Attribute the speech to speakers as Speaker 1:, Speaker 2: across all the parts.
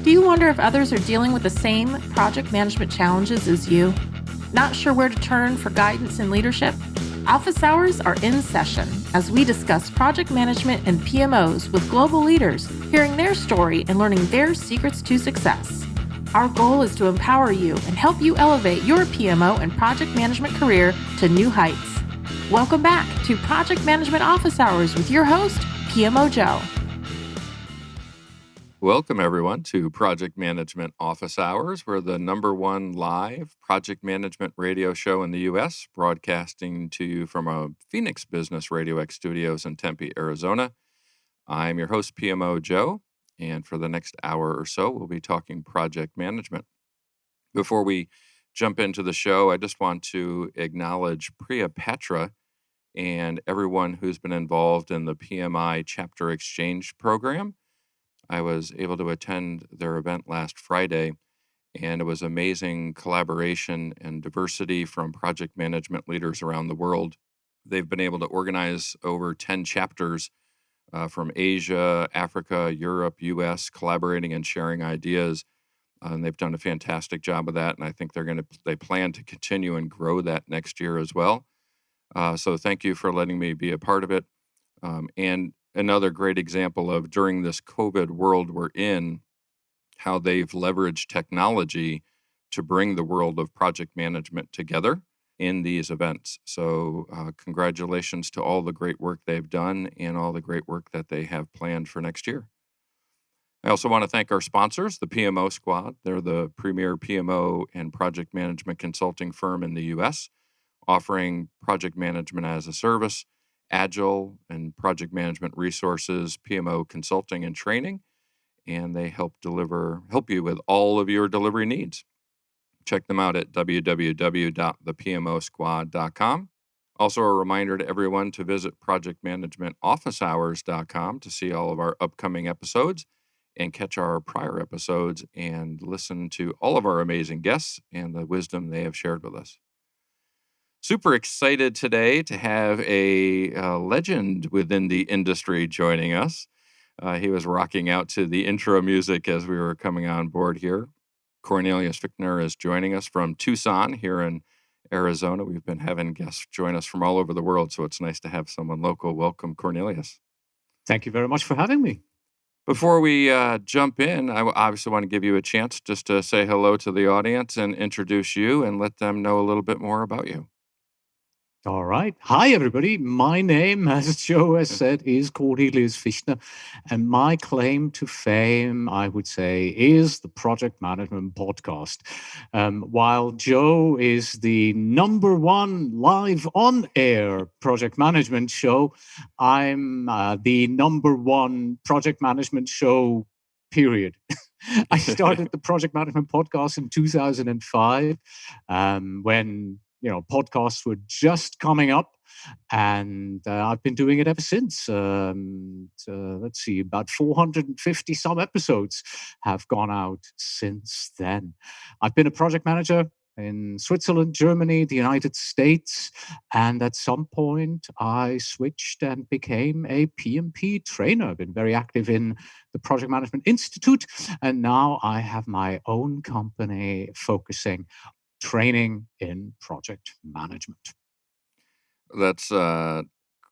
Speaker 1: Do you wonder if others are dealing with the same project management challenges as you? Not sure where to turn for guidance and leadership? Office hours are in session as we discuss project management and PMOs with global leaders, hearing their story and learning their secrets to success. Our goal is to empower you and help you elevate your PMO and project management career to new heights. Welcome back to Project Management Office Hours with your host, PMO Joe.
Speaker 2: Welcome, everyone, to Project Management Office Hours. We're the #1 live project management radio show in the U.S., broadcasting to you from our Phoenix Business RadioX studios in Tempe, Arizona. I'm your host, PMO Joe, and for the next hour or so, we'll be talking project management. Before we jump into the show, I just want to acknowledge Priya Patra and everyone who's been involved in the PMI Chapter Exchange program. I was able to attend their event last Friday, and it was amazing collaboration and diversity from project management leaders around the world. They've been able to organize over 10 chapters from Asia, Africa, Europe, US, collaborating and sharing ideas. And they've done a fantastic job of that, and I think they plan to continue and grow that next year as well. So thank you for letting me be a part of it. And another great example of, during this COVID world we're in, how they've leveraged technology to bring the world of project management together in these events. So congratulations to all the great work they've done and all the great work that they have planned for next year. I also want to thank our sponsors, the PMO Squad. They're the premier PMO and project management consulting firm in the U.S., offering project management as a service, agile and project management resources, PMO consulting and training, and they help you with all of your delivery needs. Check them out at www.thepmosquad.com. Also, a reminder to everyone to visit projectmanagementofficehours.com to see all of our upcoming episodes and catch our prior episodes and listen to all of our amazing guests and the wisdom they have shared with us. Super excited today to have a legend within the industry joining us. He was rocking out to the intro music as we were coming on board here. Cornelius Fichtner is joining us from Tucson here in Arizona. We've been having guests join us from all over the world, so it's nice to have someone local. Welcome, Cornelius.
Speaker 3: Thank you very much for having me.
Speaker 2: Before we jump in, I obviously want to give you a chance just to say hello to the audience and introduce you and let them know a little bit more about you.
Speaker 3: All right. Hi, everybody. My name, as Joe has said, is Cornelius Fichtner. And my claim to fame, I would say, is the Project Management Podcast. While Joe is the #1 live on-air project management show, I'm the #1 project management show, period. I started the Project Management Podcast in 2005 when podcasts were just coming up, and I've been doing it ever since. Let's see, about 450 some episodes have gone out since then. I've been a project manager in Switzerland, Germany, the United States, and at some point I switched and became a PMP trainer. I've been very active in the Project Management Institute, and now I have my own company focusing training in project management.
Speaker 2: That's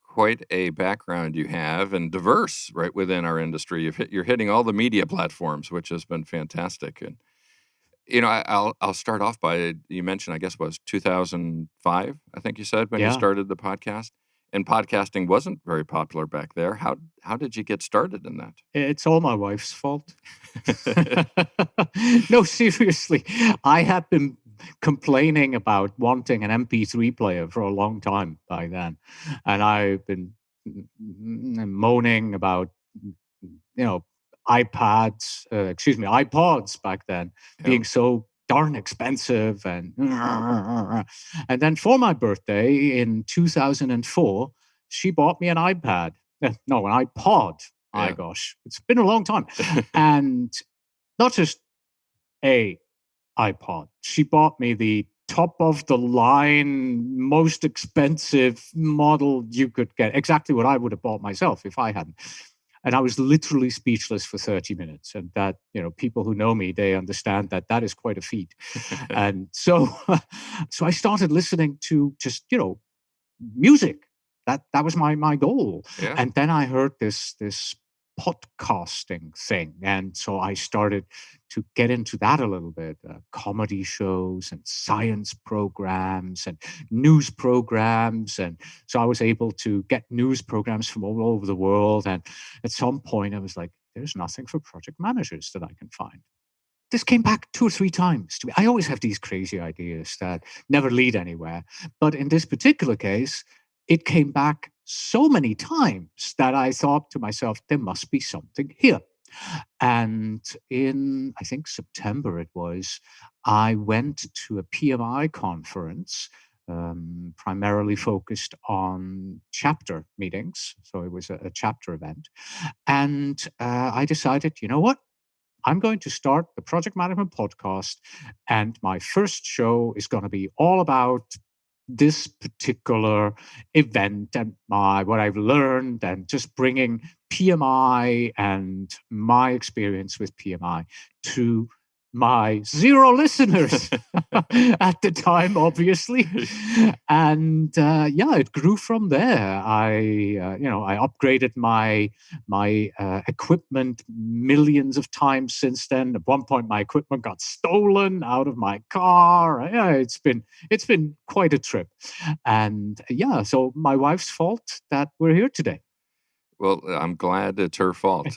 Speaker 2: quite a background you have, and diverse right within our industry. You're hitting all the media platforms, which has been fantastic. And I'll start off by, you mentioned, I guess, was 2005, I think you said, when you started the podcast. And podcasting wasn't very popular back there. How did you get started in that?
Speaker 3: It's all my wife's fault. No, seriously. I have been complaining about wanting an MP3 player for a long time by then. And I've been moaning about, iPods back then being so darn expensive. And then for my birthday in 2004, she bought me an iPad. No, an iPod. My gosh, it's been a long time. And not just a iPod. She bought me the top of the line, most expensive model you could get. Exactly what I would have bought myself if I hadn't. And I was literally speechless for 30 minutes. And that, people who know me, they understand that that is quite a feat. And so, so I started listening to just, music. That was my goal.
Speaker 2: Yeah.
Speaker 3: And then I heard this podcasting thing, and so I started to get into that a little bit. Comedy shows and science programs and news programs, and so I was able to get news programs from all over the world. And at some point, I was like, "There's nothing for project managers that I can find." This came back 2 or 3 times to me. I always have these crazy ideas that never lead anywhere. But in this particular case, it came back so many times that I thought to myself, there must be something here. And in, I think, September it was, I went to a PMI conference, primarily focused on chapter meetings. So it was a chapter event. And I decided, you know what? I'm going to start the Project Management Podcast, and my first show is going to be all about this particular event and what I've learned, and just bringing PMI and my experience with PMI to my 0 listeners at the time, obviously. And it grew from there. I upgraded my equipment millions of times since then. At one point, my equipment got stolen out of my car. Yeah, it's been quite a trip. And so my wife's fault that we're here today.
Speaker 2: Well, I'm glad it's her fault.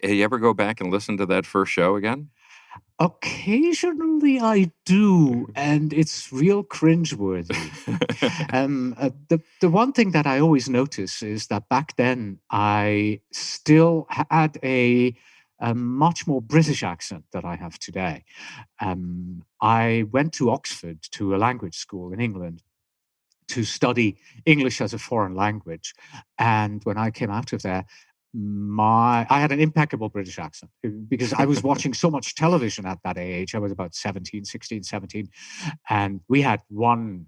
Speaker 2: You ever go back and listen to that first show again?
Speaker 3: Occasionally I do, and it's real cringeworthy. The one thing that I always notice is that back then I still had a much more British accent than I have today. I went to Oxford, to a language school in England, to study English as a foreign language. And when I came out of there, I had an impeccable British accent because I was watching so much television at that age. I was about 16, 17. And we had one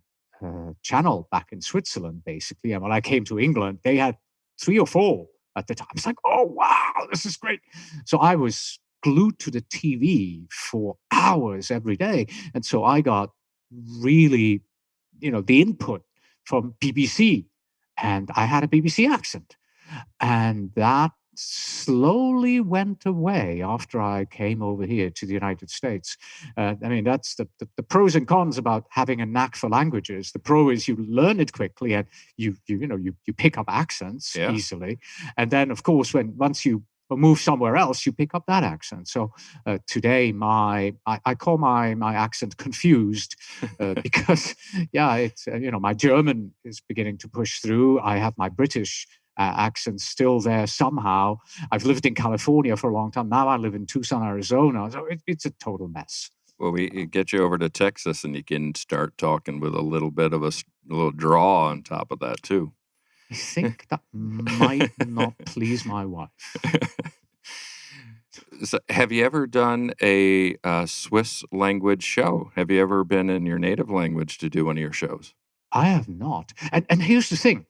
Speaker 3: channel back in Switzerland, basically. And when I came to England, they had 3 or 4 at the time. It's like, oh, wow, this is great. So I was glued to the TV for hours every day. And so I got really, the input from BBC. And I had a BBC accent. And that slowly went away after I came over here to the United States. That's the pros and cons about having a knack for languages. The pro is you learn it quickly and you pick up accents easily. And then, of course, once you move somewhere else, you pick up that accent. So today, I call my accent confused because, it's my German is beginning to push through. I have my British accent still there somehow. I've lived in California for a long time. Now I live in Tucson, Arizona. So it's a total mess.
Speaker 2: Well, we get you over to Texas and you can start talking with a little bit of a little draw on top of that too.
Speaker 3: I think that might not please my wife.
Speaker 2: So have you ever done a Swiss language show? Have you ever been in your native language to do one of your shows?
Speaker 3: I have not. And here's the thing.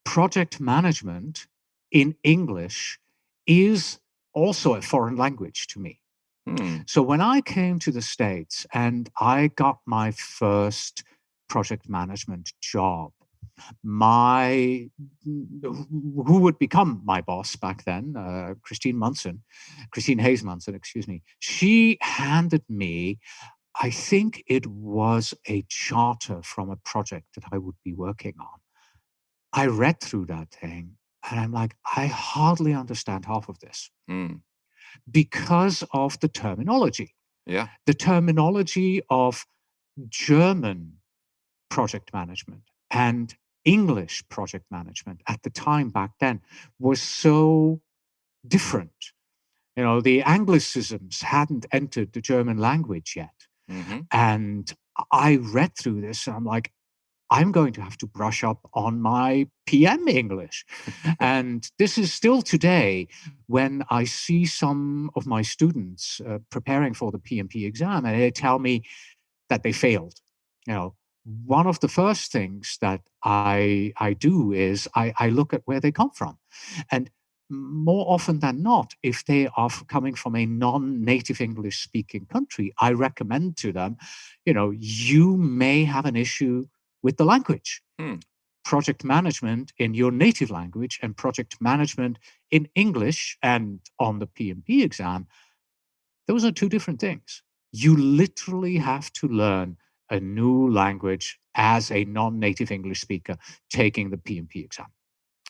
Speaker 3: Project management in English is also a foreign language to me. So when I came to the States and I got my first project management job, who would become my boss back then, Christine Hayes Munson, she handed me, I think it was a charter from a project that I would be working on. I read through that thing and I'm like, I hardly understand half of this because of the terminology.
Speaker 2: Yeah.
Speaker 3: The terminology of German project management and English project management at the time back then was so different. The Anglicisms hadn't entered the German language yet.
Speaker 2: Mm-hmm.
Speaker 3: And I read through this and I'm like, I'm going to have to brush up on my PM English. And this is still today when I see some of my students preparing for the PMP exam and they tell me that they failed. one of the first things that I do is I look at where they come from. And more often than not, if they are coming from a non-native English speaking country, I recommend to them, you may have an issue with the language.
Speaker 2: Hmm.
Speaker 3: Project management in your native language and project management in English and on the PMP exam, those are two different things. You literally have to learn a new language as a non-native English speaker taking the PMP exam.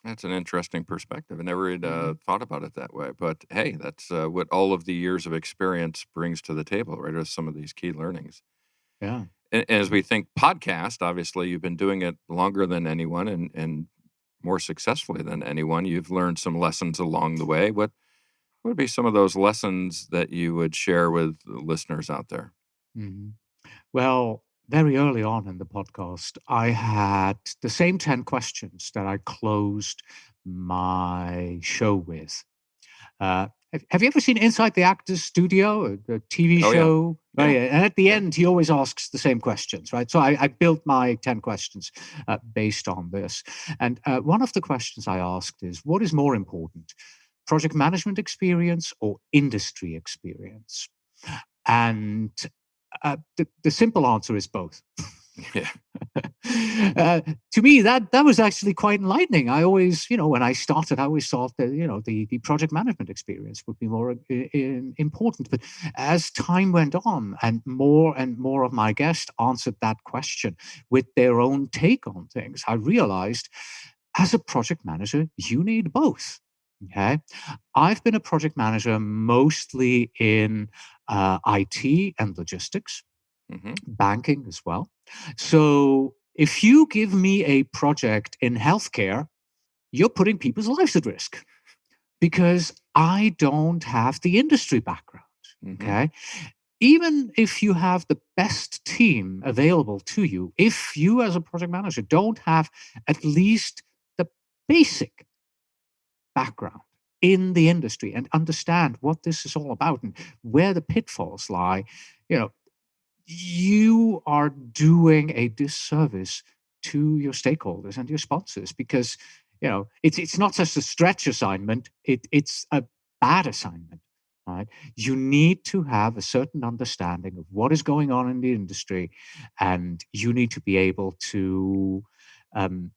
Speaker 2: That's an interesting perspective. I never had
Speaker 3: Mhm.
Speaker 2: thought about it that way. But hey, that's what all of the years of experience brings to the table, right? Are some of these key learnings.
Speaker 3: Yeah.
Speaker 2: And as we think podcast, obviously you've been doing it longer than anyone and more successfully than anyone. You've learned some lessons along the way. What would be some of those lessons that you would share with the listeners out there?
Speaker 3: Mhm. Well, very early on in the podcast, I had the same 10 questions that I closed my show with. Have you ever seen Inside the Actors Studio, the TV
Speaker 2: Oh yeah,
Speaker 3: show?
Speaker 2: yeah,
Speaker 3: Right. And at the
Speaker 2: yeah.
Speaker 3: end, he always asks the same questions, right? So I built my 10 questions based on this. And one of the questions I asked is, what is more important, project management experience or industry experience? And the simple answer is both.
Speaker 2: Yeah.
Speaker 3: To me, that was actually quite enlightening. I always, when I started, I always thought that the project management experience would be more important. But as time went on, and more of my guests answered that question with their own take on things, I realized, as a project manager, you need both. Okay, I've been a project manager mostly in IT and logistics,
Speaker 2: Hmm.
Speaker 3: banking as well. So if you give me a project in healthcare, you're putting people's lives at risk because I don't have the industry background.
Speaker 2: Hmm.
Speaker 3: Okay. Even if you have the best team available to you, if you as a project manager don't have at least the basic background in the industry and understand what this is all about and where the pitfalls lie, you know, you are doing a disservice to your stakeholders and your sponsors because it's not just a stretch assignment, it's a bad assignment, right? You need to have a certain understanding of what is going on in the industry, and you need to be able to um,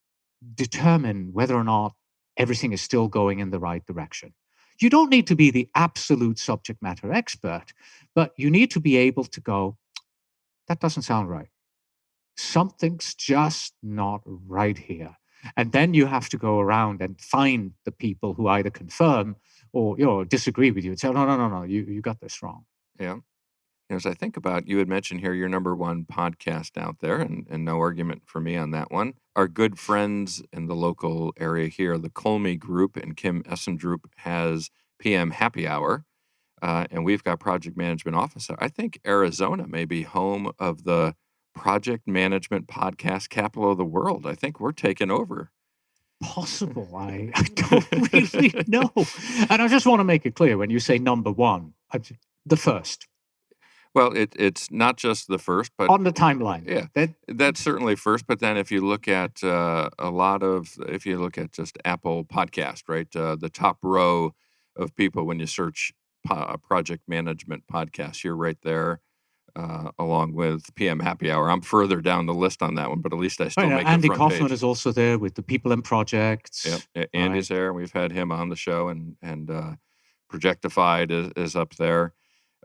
Speaker 3: determine whether or not everything is still going in the right direction. You don't need to be the absolute subject matter expert, but you need to be able to go, that doesn't sound right. Something's just not right here. And then you have to go around and find the people who either confirm or disagree with you and say, no, no, no, no, you got this wrong.
Speaker 2: Yeah. As I think about, you had mentioned here your number one podcast out there, and no argument for me on that one. Our good friends in the local area here, the Colmy Group and Kim Essendrup has PM Happy Hour, and we've got Project Management Office. I think Arizona may be home of the project management podcast capital of the world. I think we're taking over.
Speaker 3: Possible. I don't really know. And I just want to make it clear when you say number one, the first
Speaker 2: Well, it's not just the first, but
Speaker 3: on the timeline.
Speaker 2: yeah,
Speaker 3: That
Speaker 2: that's certainly first. But then if you look at if you look at just Apple Podcast, right, the top row of people when you search project management podcasts, you're right there, along with PM Happy Hour. I'm further down the list on that one, but at least I
Speaker 3: right
Speaker 2: still
Speaker 3: now,
Speaker 2: make the
Speaker 3: Andy
Speaker 2: front
Speaker 3: Kaufman
Speaker 2: page.
Speaker 3: is also there with the people and
Speaker 2: Yep,
Speaker 3: projects.
Speaker 2: Andy's
Speaker 3: Right.
Speaker 2: there, and we've had him on the show, and Projectified is up there.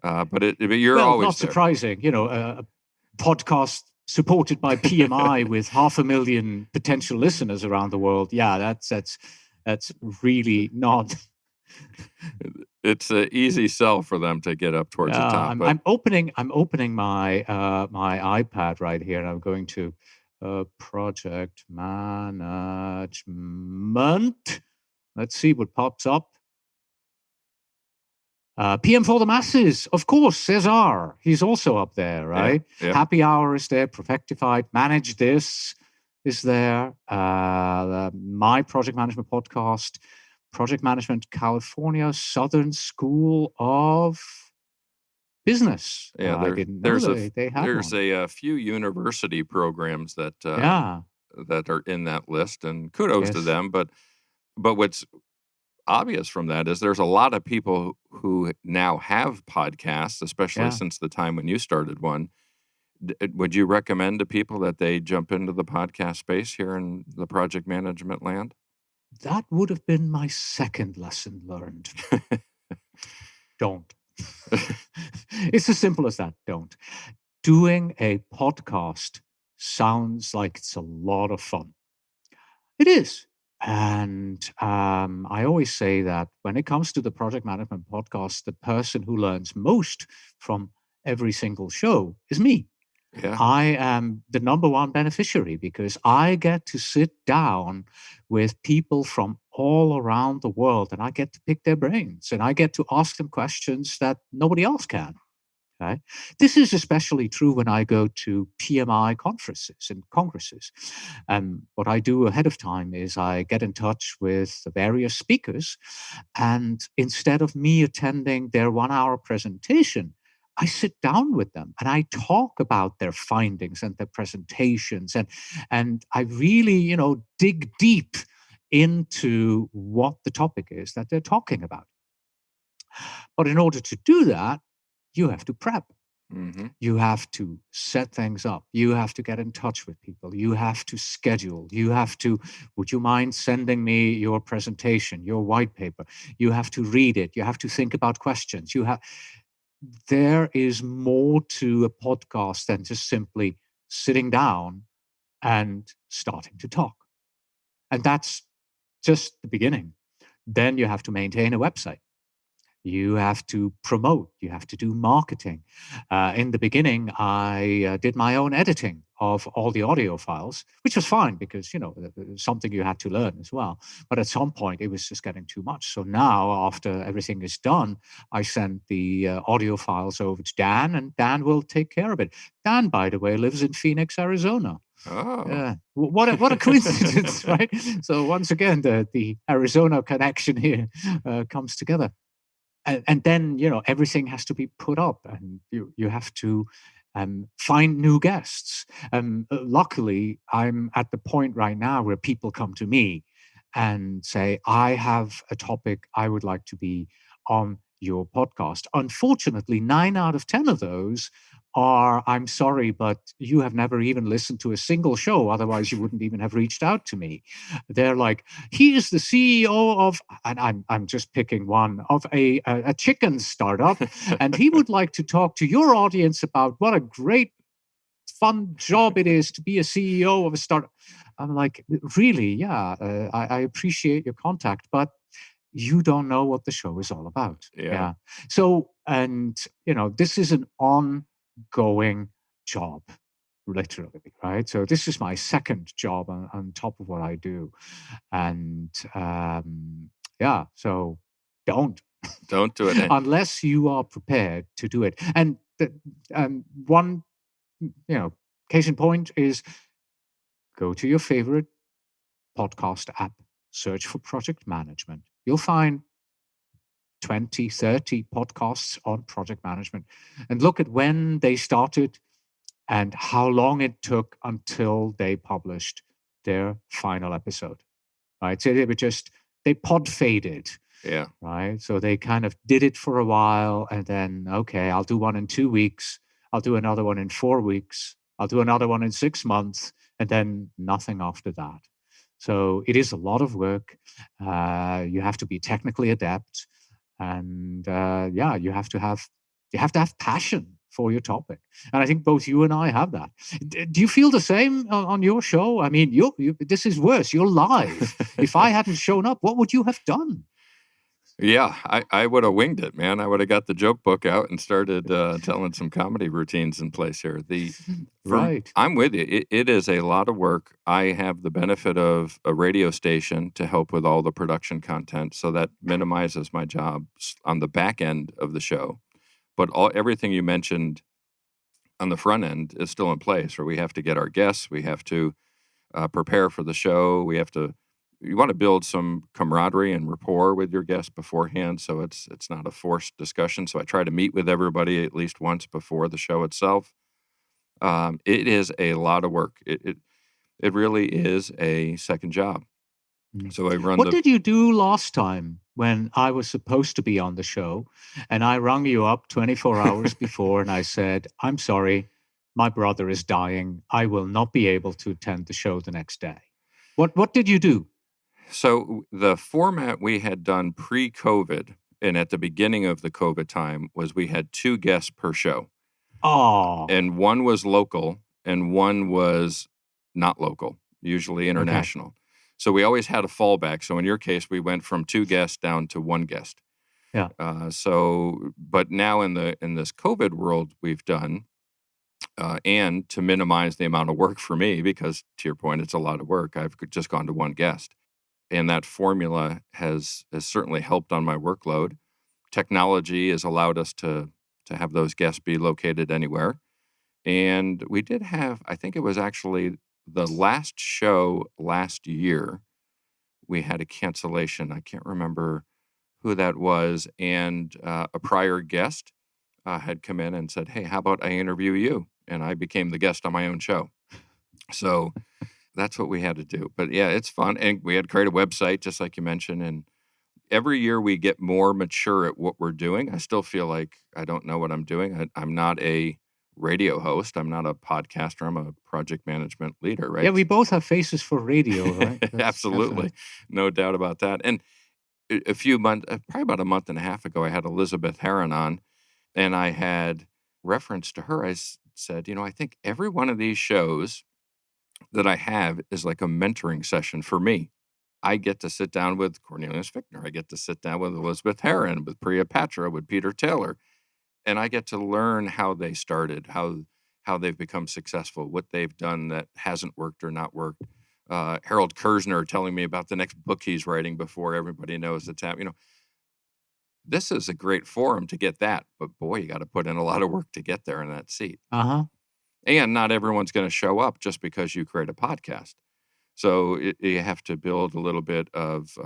Speaker 2: But you're
Speaker 3: Well,
Speaker 2: always
Speaker 3: not
Speaker 2: there.
Speaker 3: surprising, a podcast supported by PMI with 500,000 potential listeners around the world. Yeah, that's really not.
Speaker 2: It's an easy sell for them to get up towards the
Speaker 3: Yeah,
Speaker 2: top.
Speaker 3: I'm
Speaker 2: But
Speaker 3: I'm opening I'm opening my iPad right here, and I'm going to project management. Let's see what pops up. PM for the masses, of course, Cesar. He's also up there,
Speaker 2: yeah,
Speaker 3: right?
Speaker 2: yeah,
Speaker 3: Happy Hour is there, Perfectified, Manage This is there. My project management podcast, Project Management California, Southern School of business.
Speaker 2: Yeah,
Speaker 3: I didn't know they had
Speaker 2: there's
Speaker 3: one.
Speaker 2: a few university programs that
Speaker 3: Yeah.
Speaker 2: that are in that list, and kudos to
Speaker 3: Yes.
Speaker 2: them. But what's obvious from that is there's a lot of people who now have podcasts, especially
Speaker 3: Yeah.
Speaker 2: since the time when you started one. Would you recommend to people that they jump into the podcast space here in the project management land?
Speaker 3: That would have been my second lesson learned. Don't. It's as simple as that. Don't. Doing a podcast sounds like it's a lot of fun. It is. And I always say that when it comes to the project management podcast, the person who learns most from every single show is me.
Speaker 2: Yeah.
Speaker 3: I am the number one beneficiary because I get to sit down with people from all around the world and I get to pick their brains and I get to ask them questions that nobody else can. Okay? This is especially true when I go to PMI conferences and congresses. What I do ahead of time is I get in touch with the various speakers, and instead of me attending their 1 hour presentation, I sit down with them and I talk about their findings and their presentations, and I really, dig deep into what the topic is that they're talking about. But in order to do that, you have to prep.
Speaker 2: Mm-hmm.
Speaker 3: You have to set things up. You have to get in touch with people. You have to schedule. You have to, would you mind sending me your presentation, your white paper? You have to read it. You have to think about questions. There is more to a podcast than just simply sitting down and starting to talk. And that's just the beginning. Then you have to maintain a website. You have to promote, you have to do marketing. In the beginning, I did my own editing of all the audio files, which was fine because, it was something you had to learn as well. But at some point, it was just getting too much. So now, after everything is done, I send the audio files over to Dan, and Dan will take care of it. Dan, by the way, lives in Phoenix, Arizona.
Speaker 2: Oh.
Speaker 3: Yeah, what a coincidence, right? So once again, the Arizona connection here comes together. And then everything has to be put up, and you have to find new guests. Luckily, I'm at the point right now where people come to me and say, "I have a topic I would like to be on your podcast." Unfortunately, 9 out of 10 of those are, "I'm sorry, but you have never even listened to a single show. Otherwise, you wouldn't even have reached out to me." They're like, "He is the CEO of," and I'm just picking one, "of a chicken startup, and he would like to talk to your audience about what a great fun job it is to be a CEO of a startup." I'm like, "Really? Yeah, I appreciate your contact, but you don't know what the show is all about."
Speaker 2: Yeah.
Speaker 3: So, and this is an ongoing job, literally, right? So this is my second job on top of what I do. And so don't
Speaker 2: do it.
Speaker 3: unless you are prepared to do it. And one, case in point is go to your favorite podcast app, search for project management. You'll find 20, 30 podcasts on project management, and look at when they started and how long it took until they published their final episode. Right. So they pod faded.
Speaker 2: Yeah.
Speaker 3: Right. So they kind of did it for a while and then, okay, I'll do one in 2 weeks. I'll do another one in 4 weeks. I'll do another one in 6 months, and then nothing after that. So it is a lot of work. You have to be technically adept, and you have to have passion for your topic. And I think both you and I have that. Do you feel the same on your show? I mean, this is worse. You're live. If I hadn't shown up, what would you have done?
Speaker 2: Yeah, I would have winged it, man. I would have got the joke book out and started telling some comedy routines in place here.
Speaker 3: Right.
Speaker 2: I'm with you. It is a lot of work. I have the benefit of a radio station to help with all the production content, so that minimizes my job on the back end of the show. But everything you mentioned on the front end is still in place, where we have to get our guests, we have to prepare for the show, we have to you want to build some camaraderie and rapport with your guests beforehand, so it's not a forced discussion. So I try to meet with everybody at least once before the show itself. It is a lot of work. It really is a second job.
Speaker 3: Mm.
Speaker 2: So I run
Speaker 3: What did you do last time when I was supposed to be on the show and I rang you up 24 hours before and I said, I'm sorry, my brother is dying. I will not be able to attend the show the next day. What did you do?
Speaker 2: So the format we had done pre-COVID and at the beginning of the COVID time was we had 2 guests per show.
Speaker 3: Oh,
Speaker 2: And one was local and one was not local, usually
Speaker 3: okay.
Speaker 2: international. So we always had a fallback. So in your case, we went from 2 guests down to 1 guest.
Speaker 3: Yeah.
Speaker 2: But now in this COVID world we've done, and to minimize the amount of work for me, because to your point, it's a lot of work, I've just gone to 1 guest. And that formula has certainly helped on my workload. Technology has allowed us to have those guests be located anywhere. And we did have, I think it was actually the last show last year, we had a cancellation. I can't remember who that was. And a prior guest had come in and said, hey, how about I interview you? And I became the guest on my own show. So that's what we had to do. But yeah, it's fun. And we had to create a website, just like you mentioned. And every year we get more mature at what we're doing. I still feel like I don't know what I'm doing. I'm not a radio host. I'm not a podcaster. I'm a project management leader, right?
Speaker 3: Yeah, we both have faces for radio, right?
Speaker 2: Absolutely. No doubt about that. And a few months, probably about a month and a half ago, I had Elizabeth Herron on, and I had reference to her. I said, I think every one of these shows that I have is like a mentoring session for me. I get to sit down with Cornelius Fichtner. I get to sit down with Elizabeth Herron, with Priya Patra, with Peter Taylor, and I get to learn how they started, how they've become successful, what they've done that hasn't worked or not worked. Harold Kersner telling me about the next book he's writing before everybody knows it's happening. This is a great forum to get that, but boy, you got to put in a lot of work to get there in that seat.
Speaker 3: Uh-huh.
Speaker 2: And not everyone's going to show up just because you create a podcast. So you have to build a little bit of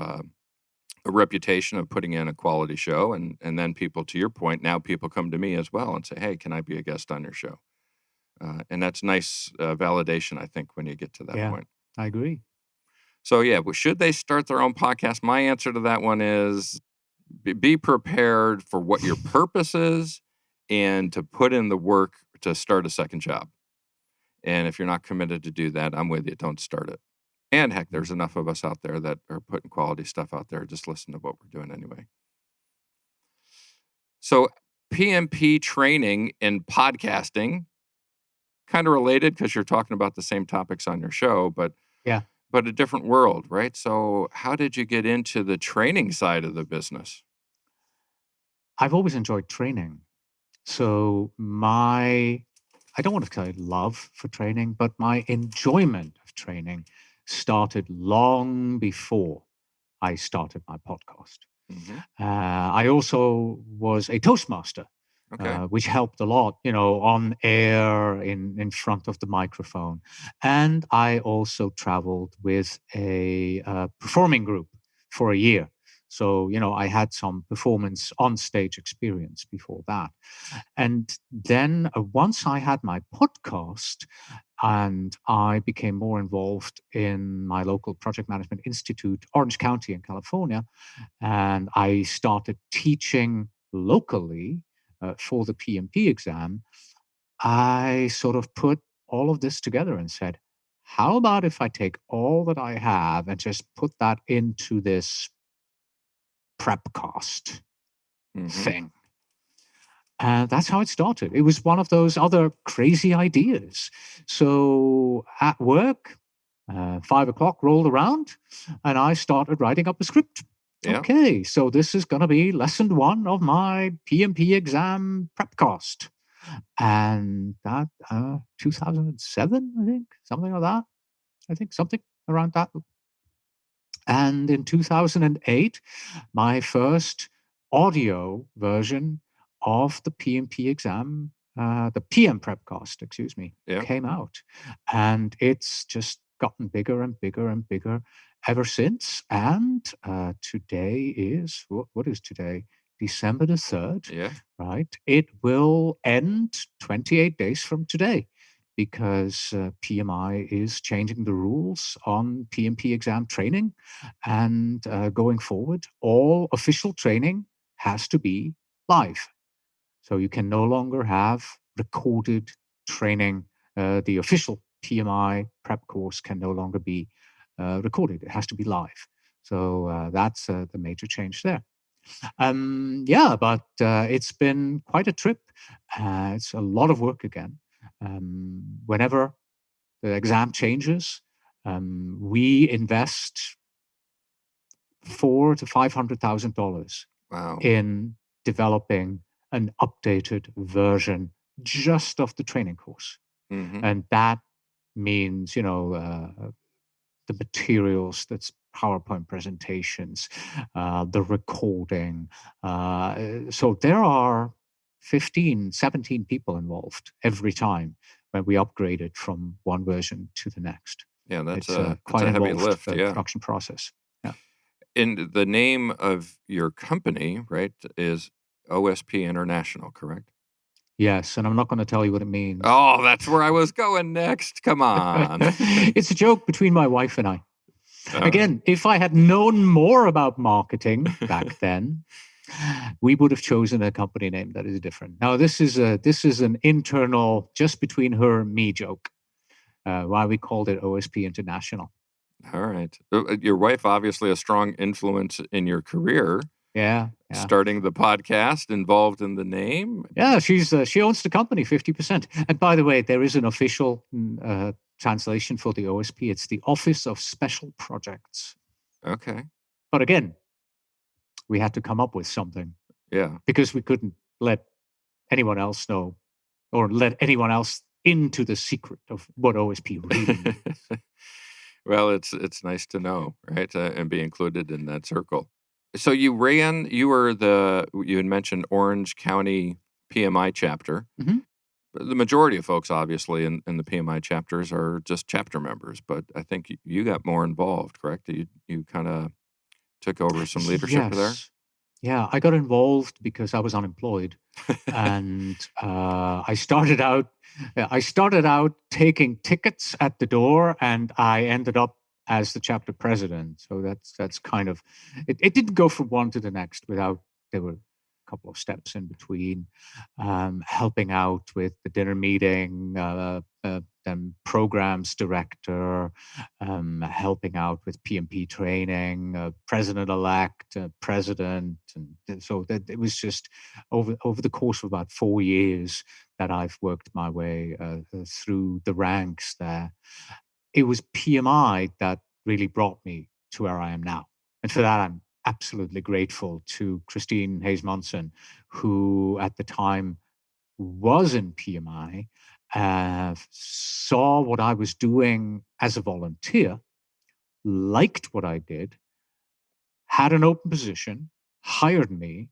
Speaker 2: a reputation of putting in a quality show. And then people, to your point, now people come to me as well and say, hey, can I be a guest on your show? And that's nice validation, I think, when you get to that point.
Speaker 3: I agree.
Speaker 2: So yeah, well, should they start their own podcast? My answer to that one is be prepared for what your purpose is and to put in the work to start a second job. And if you're not committed to do that, I'm with you. Don't start it. And heck, there's enough of us out there that are putting quality stuff out there. Just listen to what we're doing anyway. So PMP training and podcasting, kind of related because you're talking about the same topics on your show, but a different world, right? So how did you get into the training side of the business?
Speaker 3: I've always enjoyed training. So I don't want to say love for training, but my enjoyment of training started long before I started my podcast.
Speaker 2: Mm-hmm.
Speaker 3: I also was a Toastmaster, which helped a lot, on air, in front of the microphone. And I also traveled with a performing group for a year. So, I had some performance on stage experience before that. And then once I had my podcast and I became more involved in my local project management institute, Orange County in California, and I started teaching locally for the PMP exam, I sort of put all of this together and said, how about if I take all that I have and just put that into this prepcast thing? And that's how it started. It was one of those other crazy ideas. So at work, 5 o'clock rolled around and I started writing up a script. Yeah. Okay, so this is going to be lesson 1 of my PMP exam prepcast. And that 2007, I think, something like that. I think something around that. And in 2008, my first audio version of the PMP exam, the PM prepcast, came out. And it's just gotten bigger and bigger and bigger. ever since. And today is, what is today? December the 3rd,
Speaker 2: Yeah.
Speaker 3: right? It will end 28 days from today because PMI is changing the rules on PMP exam training. And going forward, all official training has to be live. So you can no longer have recorded training. The official PMI prep course can no longer be recorded. It has to be live. So that's the major change there. Yeah, but it's been quite a trip. It's a lot of work again. Whenever the exam changes, we invest $400,000 to $500,000
Speaker 2: Wow.
Speaker 3: in developing an updated version just of the training course.
Speaker 2: Mm-hmm.
Speaker 3: And that means, the materials, that's PowerPoint presentations, the recording. So there are 15, 17 people involved every time when we upgrade it from one version to the next.
Speaker 2: Yeah,
Speaker 3: It's
Speaker 2: it's
Speaker 3: quite
Speaker 2: a heavy
Speaker 3: involved
Speaker 2: lift. Yeah.
Speaker 3: production process. Yeah.
Speaker 2: And the name of your company, right, is OSP International, correct?
Speaker 3: Yes, and I'm not going to tell you what it means.
Speaker 2: Oh, that's where I was going next. Come on.
Speaker 3: It's a joke between my wife and I.
Speaker 2: Oh.
Speaker 3: Again, if I had known more about marketing back then, we would have chosen a company name that is different. Now, this is an internal, just between her and me joke. Why we called it OSP International.
Speaker 2: All right. Your wife, obviously a strong influence in your career.
Speaker 3: Yeah.
Speaker 2: Starting the podcast, involved in the name.
Speaker 3: Yeah, she owns the company 50%. And by the way, there is an official translation for the OSP. It's the Office of Special Projects.
Speaker 2: Okay.
Speaker 3: But again, we had to come up with something.
Speaker 2: Yeah.
Speaker 3: Because we couldn't let anyone else know or let anyone else into the secret of what OSP really means.
Speaker 2: Well, it's nice to know, right? And be included in that circle. So you had mentioned Orange County PMI chapter.
Speaker 3: Mhm.
Speaker 2: The majority of folks, obviously, in the PMI chapters are just chapter members, but I think you got more involved, correct? You kind of took over some leadership there?
Speaker 3: Yes. Yeah, I got involved because I was unemployed. And I started out taking tickets at the door, and I ended up as the chapter president. So that's kind of it didn't go from one to the next without there were a couple of steps in between, helping out with the dinner meeting, then programs director, helping out with PMP training, president-elect, president, and so that it was just over the course of about 4 years that I've worked my way through the ranks there. It was PMI that really brought me to where I am now. And for that, I'm absolutely grateful to Christine Hayes Munson, who at the time was in PMI, saw what I was doing as a volunteer, liked what I did, had an open position, hired me,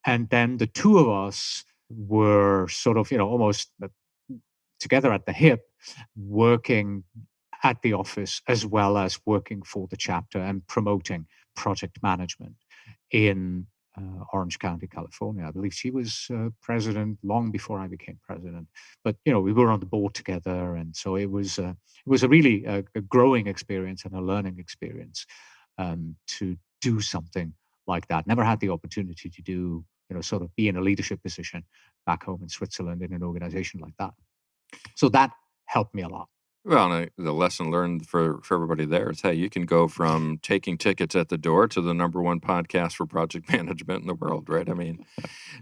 Speaker 3: and then the two of us were sort of, almost together at the hip, working at the office as well as working for the chapter and promoting project management in Orange County, California. I believe she was president long before I became president. But we were on the board together, and so it was a really a growing experience and a learning experience to do something like that. Never had the opportunity to do sort of be in a leadership position back home in Switzerland in an organization like that. So that helped me a lot.
Speaker 2: Well, and the lesson learned for everybody there is, hey, you can go from taking tickets at the door to the number one podcast for project management in the world, right? I mean,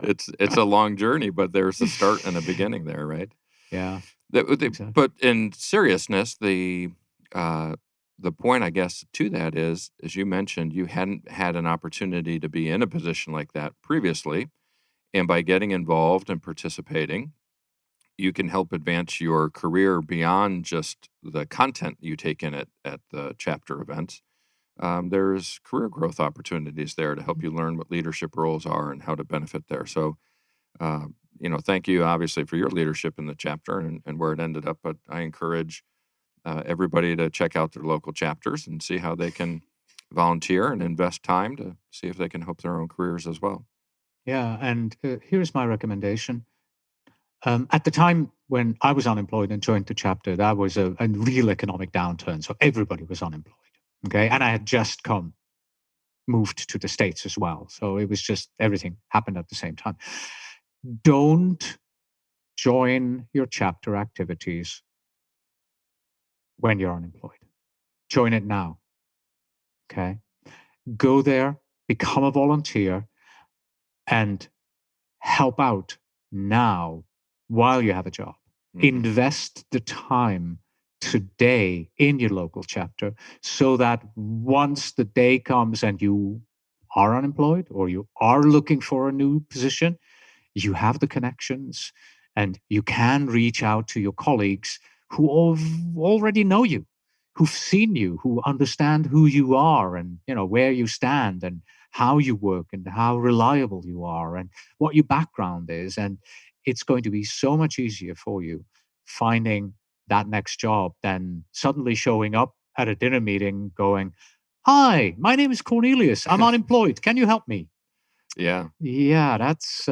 Speaker 2: it's a long journey, but there's a start and a beginning there, right?
Speaker 3: Yeah.
Speaker 2: Exactly. But in seriousness, the point, I guess, to that is, as you mentioned, you hadn't had an opportunity to be in a position like that previously, and by getting involved and participating, you can help advance your career beyond just the content you take in at the chapter events. There's career growth opportunities there to help you learn what leadership roles are and how to benefit there. So, thank you, obviously, for your leadership in the chapter and where it ended up. But I encourage everybody to check out their local chapters and see how they can volunteer and invest time to see if they can help their own careers as well.
Speaker 3: Yeah, and here's my recommendation. At the time when I was unemployed and joined the chapter, that was a real economic downturn. So everybody was unemployed. Okay. And I had just moved to the States as well. So it was just everything happened at the same time. Don't join your chapter activities when you're unemployed. Join it now. Okay. Go there, become a volunteer, and help out now while you have a job. Invest the time today in your local chapter so that once the day comes and you are unemployed or you are looking for a new position, you have the connections and you can reach out to your colleagues who already know you, who've seen you, who understand who you are and where you stand and how you work and how reliable you are and what your background is. And it's going to be so much easier for you finding that next job than suddenly showing up at a dinner meeting going, "Hi, my name is Cornelius. I'm unemployed. Can you help me?"
Speaker 2: Yeah.
Speaker 3: Yeah, that's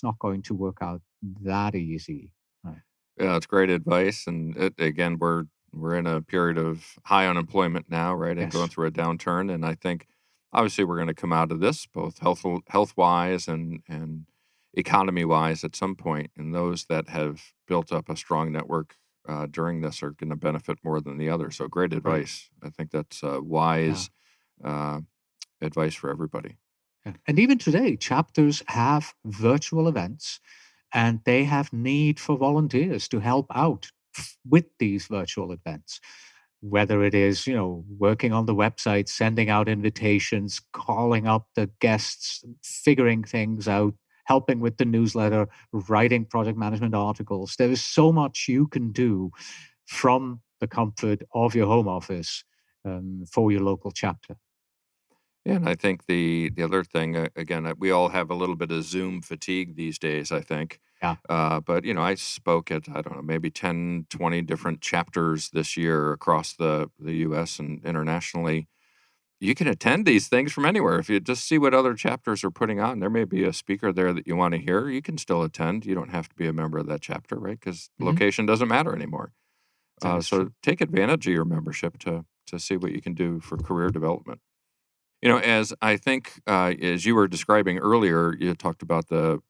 Speaker 3: not going to work out that easy. Right.
Speaker 2: Yeah, it's great advice. And again, we're in a period of high unemployment now, right? And going
Speaker 3: Yes.
Speaker 2: through a downturn. And I think obviously we're going to come out of this both health wise and economy wise at some point. And those that have built up a strong network during this are going to benefit more than the others. So great
Speaker 3: Right.
Speaker 2: advice. I think that's
Speaker 3: Yeah.
Speaker 2: wise advice for everybody.
Speaker 3: Yeah. And even today, chapters have virtual events and they have need for volunteers to help out with these virtual events. Whether it is, working on the website, sending out invitations, calling up the guests, figuring things out, helping with the newsletter, writing project management articles. There is so much you can do from the comfort of your home office for your local chapter.
Speaker 2: Yeah, and I think the other thing, again, we all have a little bit of Zoom fatigue these days, I think.
Speaker 3: Yeah.
Speaker 2: But, I spoke at, I don't know, maybe 10, 20 different chapters this year across the U.S. and internationally. You can attend these things from anywhere. If you just see what other chapters are putting on, there may be a speaker there that you want to hear. You can still attend. You don't have to be a member of that chapter, right? Because location doesn't matter anymore.
Speaker 3: That is
Speaker 2: So
Speaker 3: true.
Speaker 2: take advantage of your membership to see what you can do for career development. As I think, as you were describing earlier, you talked about the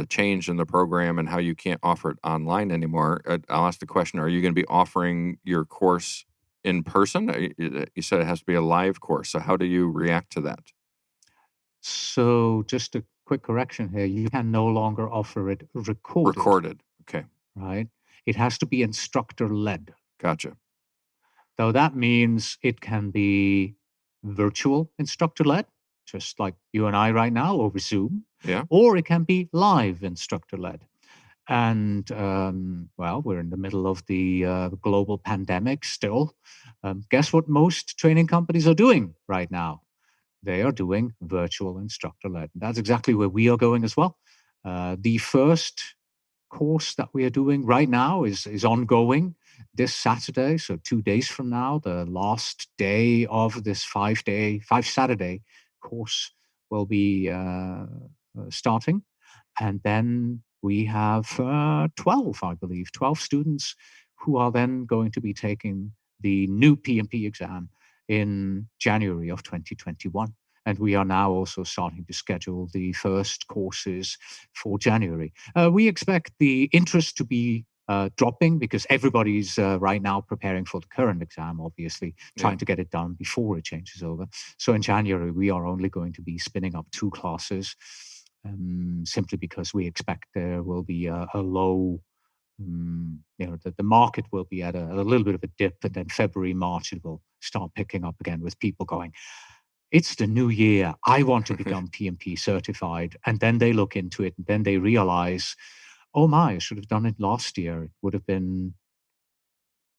Speaker 2: change in the program and how you can't offer it online anymore. I'll ask the question: are you going to be offering your course in person? You said it has to be a live course. So how do you react to that?
Speaker 3: So, just a quick correction here. You can no longer offer it recorded,
Speaker 2: Recorded. Okay,
Speaker 3: right? It has to be instructor led.
Speaker 2: gotcha.
Speaker 3: So that means it can be virtual instructor led, just like you and I right now over Zoom,
Speaker 2: Yeah.
Speaker 3: or it can be live instructor led. And well, we're in the middle of the global pandemic still. Guess what most training companies are doing right now? They are doing virtual instructor led. That's exactly where we are going as well. The first course that we are doing right now is ongoing this Saturday. So 2 days from now, the last day of this 5 Saturday course will be starting. And then we have 12, I believe, 12 students who are then going to be taking the new PMP exam in January of 2021. And we are now also starting to schedule the first courses for January. We expect the interest to be dropping because everybody's right now preparing for the current exam, obviously, trying to get it done before it changes over. So in January, we are only going to be spinning up 2 classes simply because we expect there will be a low the market will be at a little bit of a dip, and then February, March, it will start picking up again with people going, it's the new year. I want to become PMP certified. And then they look into it and then they realize, oh my, I should have done it last year. It would have been,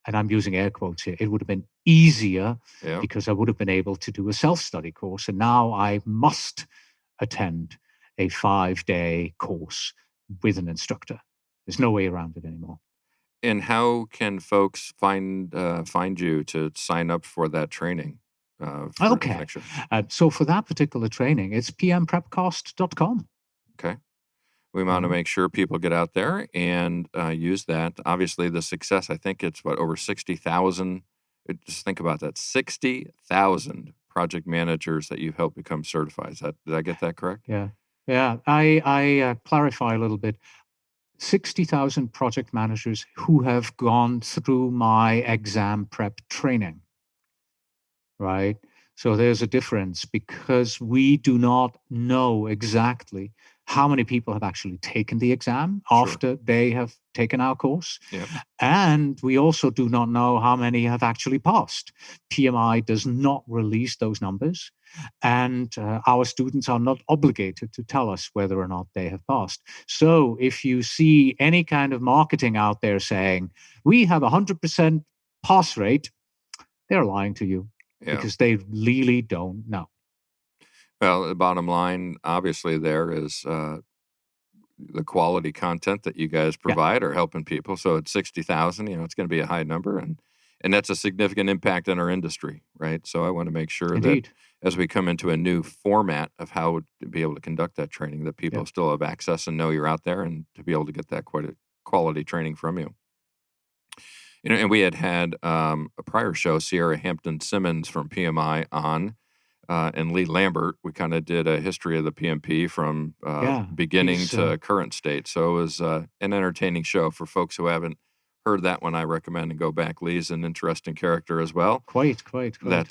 Speaker 3: and I'm using air quotes here, it would have been easier
Speaker 2: Yeah.
Speaker 3: because I would have been able to do a self-study course. And now I must attend a 5-day course with an instructor. There's no way around it anymore.
Speaker 2: And how can folks find you to sign up for that training? for
Speaker 3: Okay.
Speaker 2: next year?
Speaker 3: So for that particular training, it's pmprepcost.com.
Speaker 2: Okay. We want to make sure people get out there and use that. Obviously, the success, I think it's over 60,000. Just think about that, 60,000 project managers that you've helped become certified. Did I get that correct?
Speaker 3: Yeah. I clarify a little bit. 60,000 project managers who have gone through my exam prep training, right? So there's a difference because we do not know exactly how many people have actually taken the exam after they have taken our course.
Speaker 2: Yep.
Speaker 3: And we also do not know how many have actually passed. PMI does not release those numbers. And our students are not obligated to tell us whether or not they have passed. So if you see any kind of marketing out there saying, we have a 100% pass rate, they're lying to you because they really don't know.
Speaker 2: Well, the bottom line, obviously, there is the quality content that you guys provide are helping people. So at 60,000, it's going to be a high number, and that's a significant impact in our industry, right? So I want to make sure that as we come into a new format of how to be able to conduct that training, that people still have access and know you're out there, and to be able to get that quality training from you. And we had a prior show, Sierra Hampton Simmons from PMI on, and Lee Lambert. We kind of did a history of the PMP from beginning to current state. So it was an entertaining show for folks who haven't heard that one. I recommend and go back. Lee's an interesting character as well.
Speaker 3: Quite.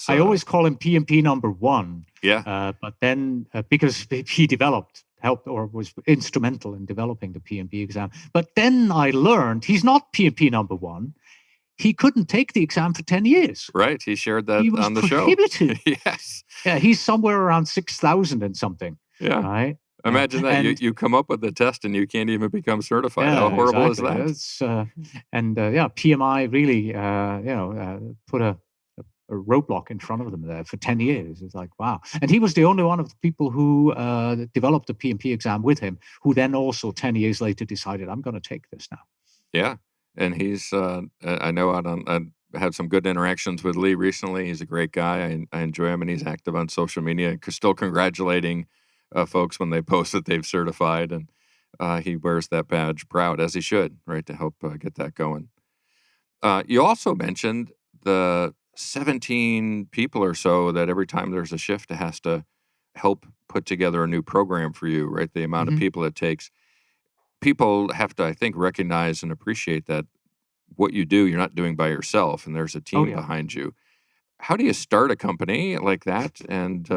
Speaker 3: I always call him PMP number one.
Speaker 2: Yeah.
Speaker 3: But then because he helped or was instrumental in developing the PMP exam. But then I learned he's not PMP number one. He couldn't take the exam for 10 years.
Speaker 2: Right. He shared that on the
Speaker 3: show. He was prohibited.
Speaker 2: Yes.
Speaker 3: Yeah, he's somewhere around 6,000 and something.
Speaker 2: Yeah.
Speaker 3: Right?
Speaker 2: Imagine that. You come up with the test and you can't even become certified. How horrible is that?
Speaker 3: PMI really, put a roadblock in front of them there for 10 years. It's like, wow. And he was the only one of the people who developed the PMP exam with him, who then also 10 years later decided, I'm going to take this now.
Speaker 2: Yeah. And he's, I know I had some good interactions with Lee recently. He's a great guy. I enjoy him, and he's active on social media, still congratulating folks when they post that they've certified. And he wears that badge proud, as he should, right, to help get that going. You also mentioned the 17 people or so that every time there's a shift, it has to help put together a new program for you, right? The amount of people it takes. People have to, I think, recognize and appreciate that what you do, you're not doing by yourself, and there's a team behind you. How do you start a company like that, and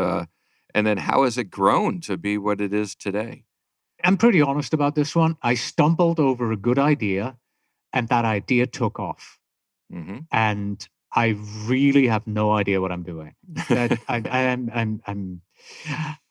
Speaker 2: then how has it grown to be what it is today?
Speaker 3: I'm pretty honest about this one. I stumbled over a good idea, and that idea took off. And I really have no idea what I'm doing.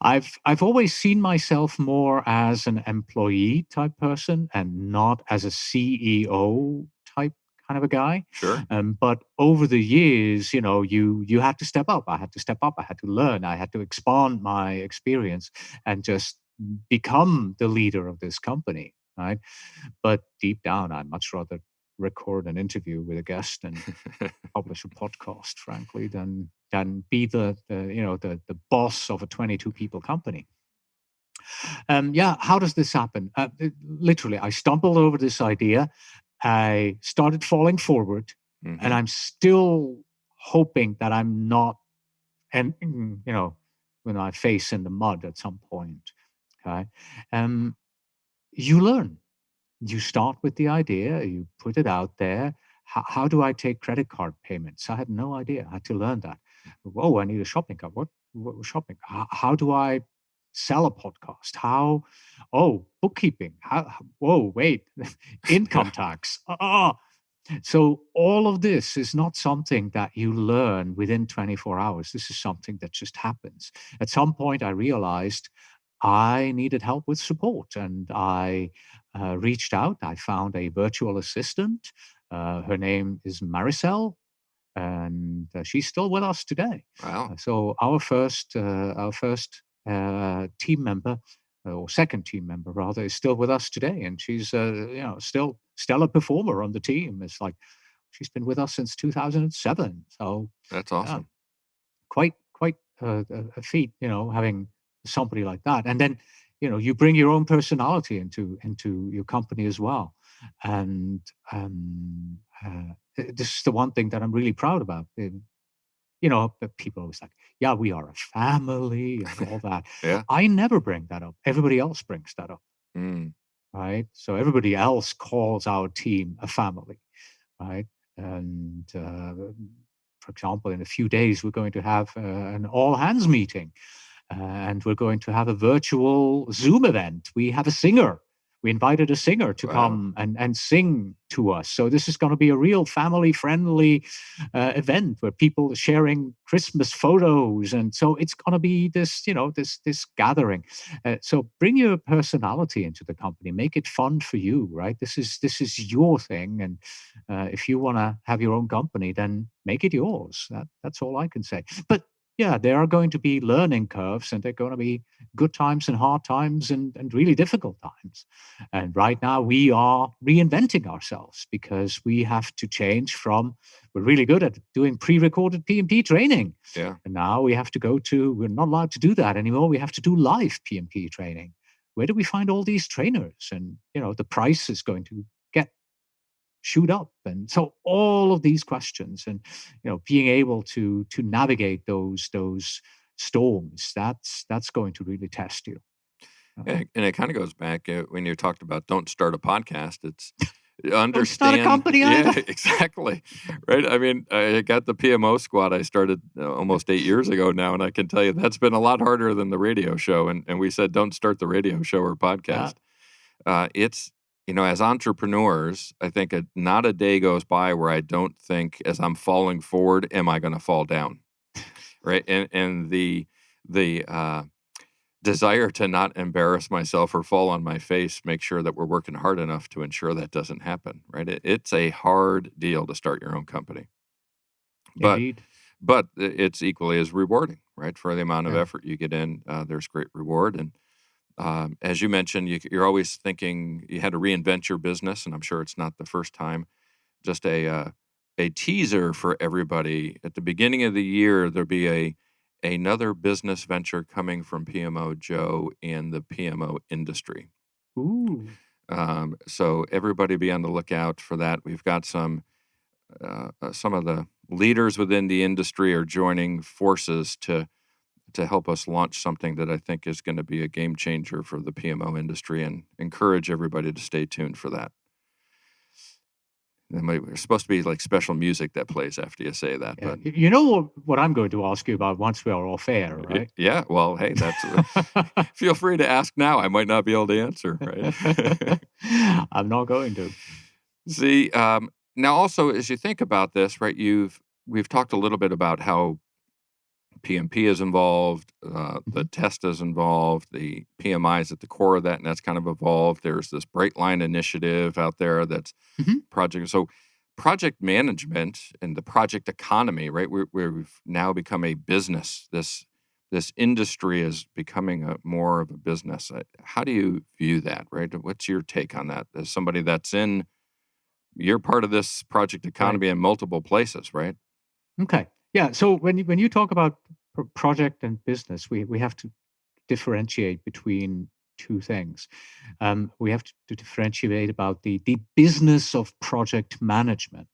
Speaker 3: I've always seen myself more as an employee type person and not as a CEO type kind of a guy.
Speaker 2: Sure.
Speaker 3: But over the years, you had to step up. I had to step up. I had to learn. I had to expand my experience and just become the leader of this company, right? But deep down, I'd much rather record an interview with a guest and publish a podcast, frankly, than be the boss of a 22 people company. How does this happen? Literally, I stumbled over this idea. I started falling forward, and I'm still hoping that I'm not, with my face in the mud at some point. Okay, you learn. You start with the idea, you put it out there. How do I take credit card payments? I had no idea. I had to learn that. Whoa, I need a shopping cart. What shopping? How do I sell a podcast? Bookkeeping. Whoa, wait, income tax. So all of this is not something that you learn within 24 hours. This is something that just happens. At some point, I realized I needed help with support, and I reached out. I found a virtual assistant. Her name is Maricel, and she's still with us today.
Speaker 2: Wow!
Speaker 3: So our first team member, or second team member rather, is still with us today, and she's still stellar performer on the team. It's like she's been with us since 2007. So
Speaker 2: that's awesome.
Speaker 3: quite a feat, having somebody like that. And then, you bring your own personality into your company as well. And this is the one thing that I'm really proud about. But people always like, yeah, we are a family and all that.
Speaker 2: Yeah.
Speaker 3: I never bring that up. Everybody else brings that up,
Speaker 2: Mm.
Speaker 3: right? So everybody else calls our team a family, right? And for example, in a few days, we're going to have an all hands meeting, and we're going to have a virtual Zoom event. We have a singer. We invited a singer to
Speaker 2: Wow.
Speaker 3: come and sing to us. So this is going to be a real family-friendly event where people are sharing Christmas photos, and so it's going to be this, this gathering. So bring your personality into the company. Make it fun for you, right? This is your thing, and if you want to have your own company, then make it yours. That's all I can say. But yeah, there are going to be learning curves, and there are going to be good times and hard times and really difficult times. And right now we are reinventing ourselves because we have to change from, we're really good at doing pre-recorded PMP training.
Speaker 2: Yeah.
Speaker 3: And now we have to we're not allowed to do that anymore. We have to do live PMP training. Where do we find all these trainers? And, the price is going to shoot up, and so all of these questions, and being able to navigate those storms, that's going to really test you.
Speaker 2: And it kind of goes back when you talked about don't start a podcast. It's
Speaker 3: Don't start a
Speaker 2: understand.
Speaker 3: company
Speaker 2: Yeah,
Speaker 3: either.
Speaker 2: exactly. Right. I mean, I got the PMO squad. I started almost 8 years ago now, and I can tell you that's been a lot harder than the radio show. And we said don't start the radio show or podcast. It's as entrepreneurs, I think not a day goes by where I don't think, as I'm falling forward, am I going to fall down? Right. And the desire to not embarrass myself or fall on my face, make sure that we're working hard enough to ensure that doesn't happen, right? It's a hard deal to start your own company.
Speaker 3: Indeed.
Speaker 2: But it's equally as rewarding, right? For the amount of
Speaker 3: Yeah.
Speaker 2: effort you get in, there's great reward. And as you mentioned, you're always thinking you had to reinvent your business, and I'm sure it's not the first time. Just a teaser for everybody. At the beginning of the year, there'll be another business venture coming from PMO Joe in the PMO industry.
Speaker 3: Ooh.
Speaker 2: So everybody be on the lookout for that. We've got some of the leaders within the industry are joining forces to help us launch something that I think is going to be a game changer for the PMO industry, and encourage everybody to stay tuned for that. There's supposed to be like special music that plays after you say that.
Speaker 3: Yeah.
Speaker 2: But
Speaker 3: You know what I'm going to ask you about once we are off air, right?
Speaker 2: Yeah. Well, hey, that's feel free to ask now. I might not be able to answer, right?
Speaker 3: I'm not going to.
Speaker 2: See, now also as you think about this, right? We've talked a little bit about how PMP is involved, the test is involved, the PMI is at the core of that, and that's kind of evolved. There's this Bright Line initiative out there that's project. So project management and the project economy, right? We've now become a business. This industry is becoming more of a business. How do you view that, right? What's your take on that? As somebody that's you're part of this project economy in multiple places, right?
Speaker 3: Okay. Yeah. So when you talk about project and business, we have to differentiate between two things. We have to differentiate about the business of project management.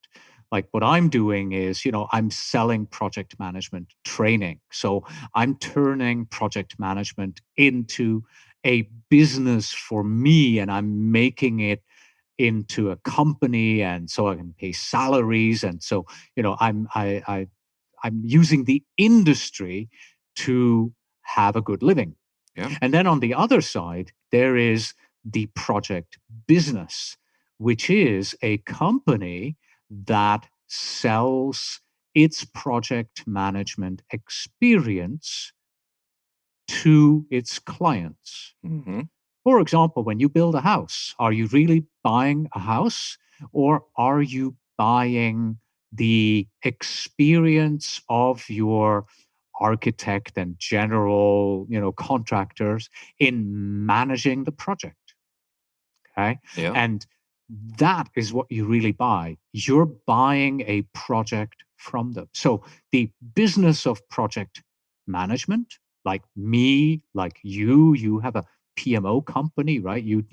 Speaker 3: Like what I'm doing is, I'm selling project management training. So I'm turning project management into a business for me, and I'm making it into a company, and so I can pay salaries, and so I'm using the industry to have a good living.
Speaker 2: Yeah.
Speaker 3: And then on the other side, there is the project business, which is a company that sells its project management experience to its clients.
Speaker 2: Mm-hmm.
Speaker 3: For example, when you build a house, are you really buying a house, or are you buying the experience of your architect and general, contractors in managing the project? Okay.
Speaker 2: Yeah.
Speaker 3: And that is what you really buy. You're buying a project from them. So the business of project management, like me, like you have a PMO company, right? You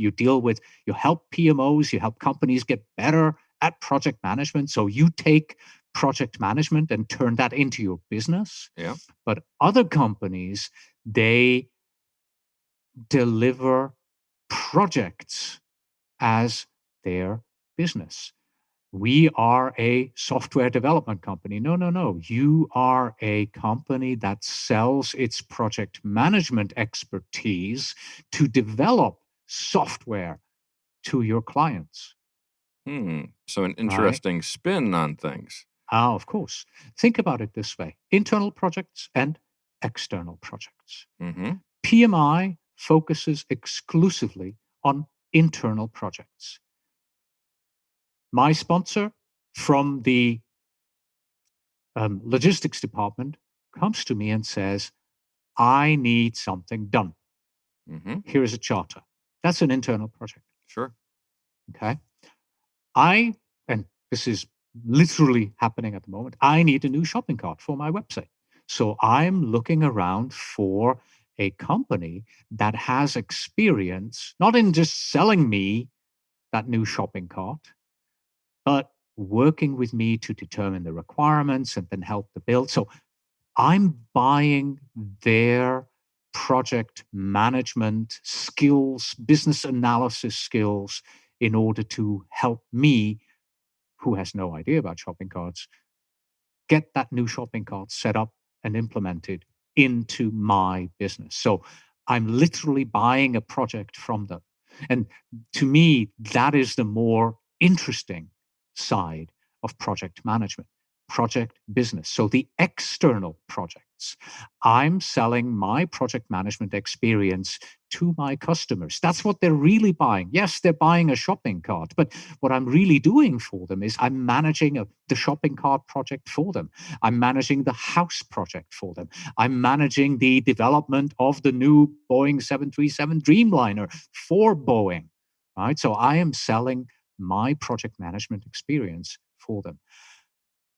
Speaker 3: help PMOs, you help companies get better at project management. So you take project management and turn that into your business.
Speaker 2: Yeah.
Speaker 3: But other companies, they deliver projects as their business. We are a software development company. No. You are a company that sells its project management expertise to develop software to your clients,
Speaker 2: So an
Speaker 3: right?
Speaker 2: interesting spin on things.
Speaker 3: Of course. Think about it this way: internal projects and external projects.
Speaker 2: Mm-hmm.
Speaker 3: PMI focuses exclusively on internal projects. My sponsor from the logistics department comes to me and says, I need something done.
Speaker 2: Mm-hmm.
Speaker 3: Here is a charter. That's an internal project.
Speaker 2: Sure.
Speaker 3: Okay. And this is literally happening at the moment, I need a new shopping cart for my website. So I'm looking around for a company that has experience, not in just selling me that new shopping cart, but working with me to determine the requirements and then help the build. So I'm buying their project management skills, business analysis skills in order to help me, who has no idea about shopping carts, get that new shopping cart set up and implemented into my business. So I'm literally buying a project from them. And to me, that is the more interesting side of project management, project business. So the external projects, I'm selling my project management experience to my customers. That's what they're really buying. Yes, they're buying a shopping cart, but what I'm really doing for them is I'm managing the shopping cart project for them. I'm managing the house project for them. I'm managing the development of the new Boeing 737 Dreamliner for Boeing. Right? So I am selling my project management experience for them.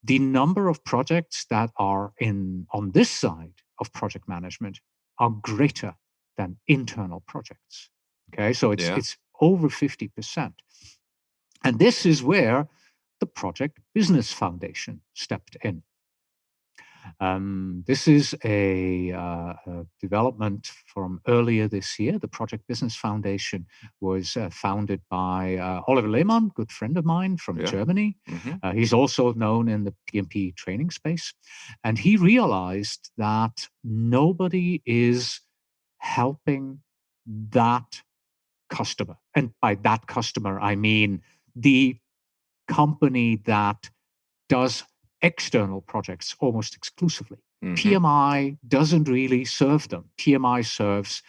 Speaker 3: The number of projects that are on this side of project management are greater than internal projects. Okay, so it's over 50%. And this is where the Project Business Foundation stepped in. This is a development from earlier this year. The Project Business Foundation was founded by Oliver Lehmann, good friend of mine from Germany.
Speaker 2: Mm-hmm.
Speaker 3: He's also known in the PMP training space. And he realized that nobody is helping that customer. And by that customer, I mean the company that does external projects almost exclusively.
Speaker 2: Mm-hmm.
Speaker 3: PMI doesn't really serve them. PMI serves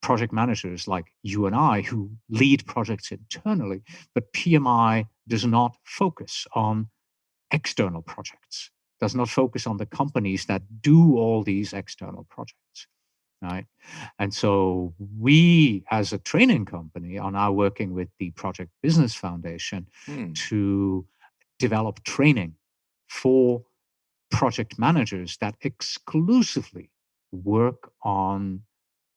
Speaker 3: project managers like you and I who lead projects internally, but PMI does not focus on external projects, does not focus on the companies that do all these external projects. Right. And so we, as a training company, are now working with the Project Business Foundation to develop training for project managers that exclusively work on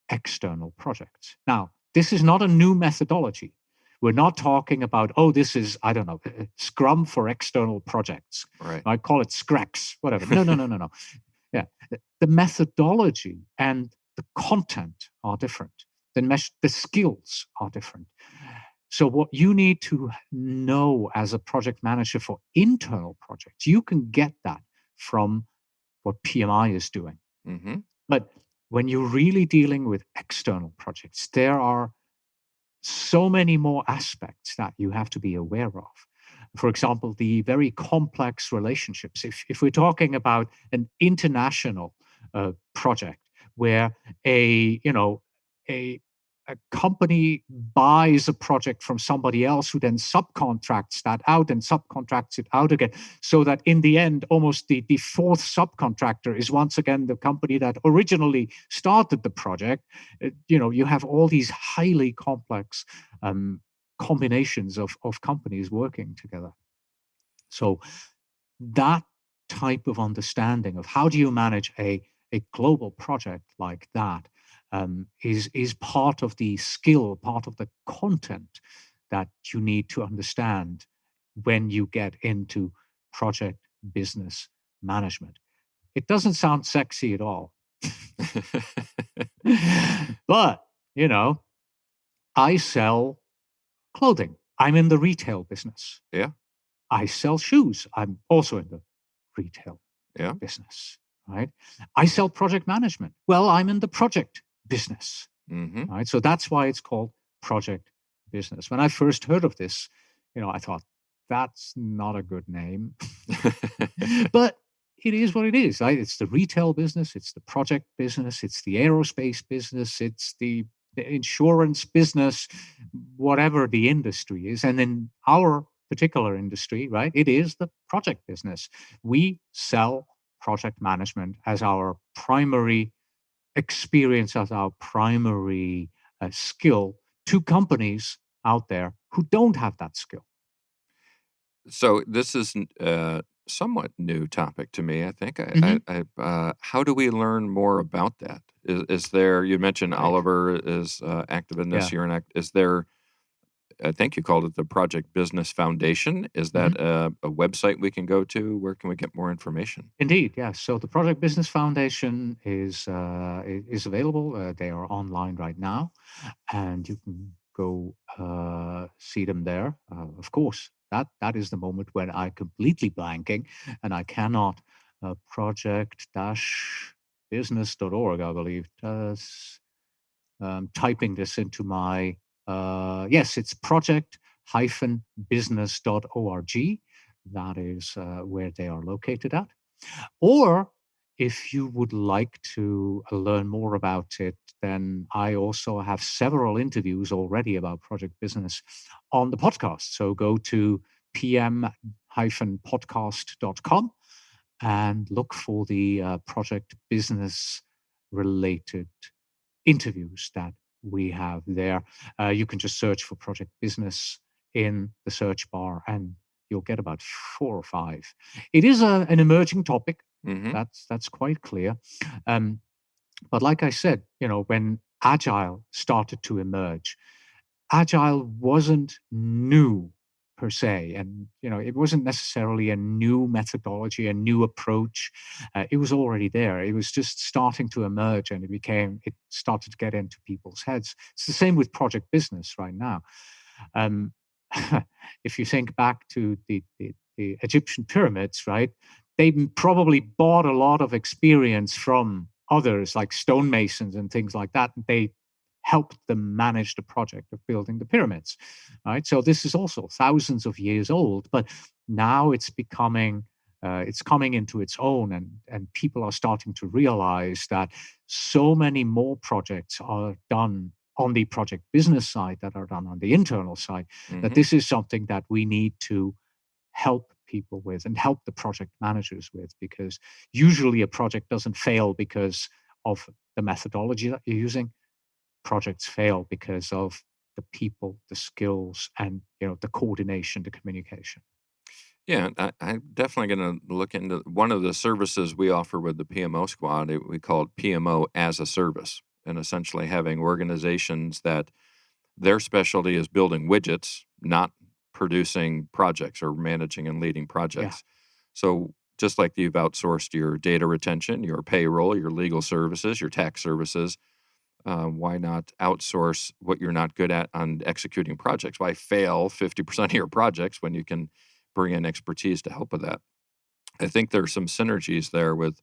Speaker 3: external projects. Now, this is not a new methodology. We're not talking about, this is, I don't know, Scrum for external projects.
Speaker 2: Right.
Speaker 3: I call it SCREX, whatever. No. Yeah. The methodology and the content are different. The skills are different. So what you need to know as a project manager for internal projects, you can get that from what PMI is doing.
Speaker 2: Mm-hmm.
Speaker 3: But when you're really dealing with external projects, there are so many more aspects that you have to be aware of. For example, the very complex relationships. If we're talking about an international project where a company buys a project from somebody else who then subcontracts that out and subcontracts it out again, so that in the end, almost the fourth subcontractor is once again the company that originally started the project. You have all these highly complex combinations of companies working together. So that type of understanding of how do you manage a global project like that is part of the skill, part of the content that you need to understand when you get into project business management. It doesn't sound sexy at all. But, I sell clothing. I'm in the retail business.
Speaker 2: Yeah.
Speaker 3: I sell shoes. I'm also in the retail
Speaker 2: Yeah.
Speaker 3: business, right? I sell project management. Well, I'm in the project business,
Speaker 2: Mm-hmm.
Speaker 3: right? So that's why it's called project business. When I first heard of this, I thought, that's not a good name. But it is what it is, right? It's the retail business, it's the project business, it's the aerospace business, it's the insurance business, whatever the industry is. And in our particular industry, right, it is the project business. We sell project management as our primary experience, as our primary skill to companies out there who don't have that skill.
Speaker 2: So this is somewhat new topic to me. I think. How do we learn more about that? Is there? You mentioned
Speaker 3: Right.
Speaker 2: Oliver is active in this.
Speaker 3: Yeah.
Speaker 2: You're is there? I think you called it the Project Business Foundation. Is that a website we can go to? Where can we get more information?
Speaker 3: Indeed, yes. So the Project Business Foundation is available. They are online right now, and you can go see them there. Of course, that is the moment when I completely blanking, and I cannot project-business.org, I believe. Typing this into my yes, it's project-business.org. That is where they are located at. Or if you would like to learn more about it, then I also have several interviews already about project business on the podcast. So go to pm-podcast.com and look for the project business related interviews that we have there. You can just search for project business in the search bar and you'll get about 4 or 5. It is an emerging topic.
Speaker 2: Mm-hmm.
Speaker 3: That's quite clear. But like I said, when Agile started to emerge, Agile wasn't new per se, and it wasn't necessarily a new methodology, a new approach. It was already there. It was just starting to emerge, and it started to get into people's heads. It's the same with project business right now. If you think back to the Egyptian pyramids, right? They probably bought a lot of experience from others like stonemasons and things like that. And they helped them manage the project of building the pyramids, right? So this is also thousands of years old, but now it's becoming it's coming into its own, and people are starting to realize that so many more projects are done on the project business side that are done on the internal side, that this is something that we need to help people with and help the project managers with, because usually a project doesn't fail because of the methodology that you're using. Projects fail because of the people, the skills, and the coordination, the communication.
Speaker 2: Yeah, I'm definitely going to look into one of the services we offer with the PMO squad. We call it PMO as a service, and essentially having organizations that their specialty is building widgets, not producing projects or managing and leading projects.
Speaker 3: Yeah.
Speaker 2: So just like you've outsourced your data retention, your payroll, your legal services, your tax services, why not outsource what you're not good at on executing projects? Why fail 50% of your projects when you can bring in expertise to help with that? I think there's some synergies there with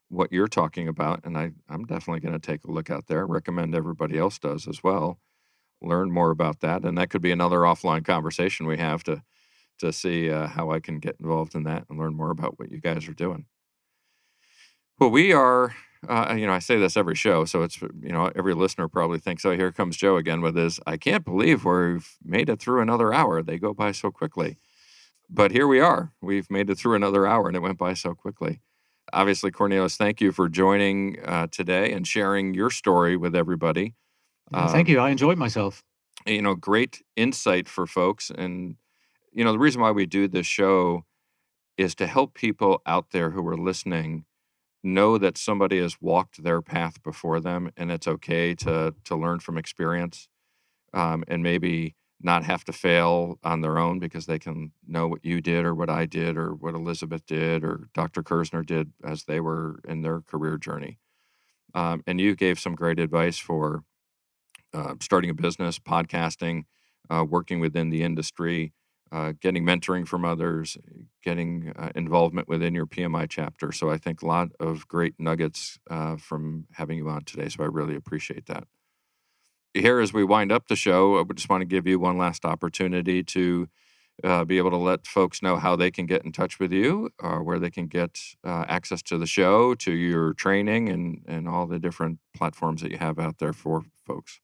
Speaker 2: what you're talking about, and I'm definitely going to take a look out there. Recommend everybody else does as well. Learn more about that, and that could be another offline conversation we have to see how I can get involved in that and learn more about what you guys are doing. Well, we are, I say this every show, so it's, every listener probably thinks, oh, here comes Joe again with his, I can't believe we've made it through another hour. They go by so quickly. But here we are. We've made it through another hour, and it went by so quickly. Obviously, Cornelius, thank you for joining today and sharing your story with everybody.
Speaker 3: Thank you. I enjoyed myself.
Speaker 2: Great insight for folks. And, the reason why we do this show is to help people out there who are listening know that somebody has walked their path before them, and it's okay to learn from experience, and maybe not have to fail on their own, because they can know what you did or what I did or what Elizabeth did or Dr. Kersner did as they were in their career journey. And you gave some great advice for starting a business, podcasting, working within the industry, getting mentoring from others, getting involvement within your PMI chapter. So I think a lot of great nuggets from having you on today. So I really appreciate that. Here, as we wind up the show, I would just want to give you one last opportunity to be able to let folks know how they can get in touch with you, where they can get access to the show, to your training, and all the different platforms that you have out there for folks.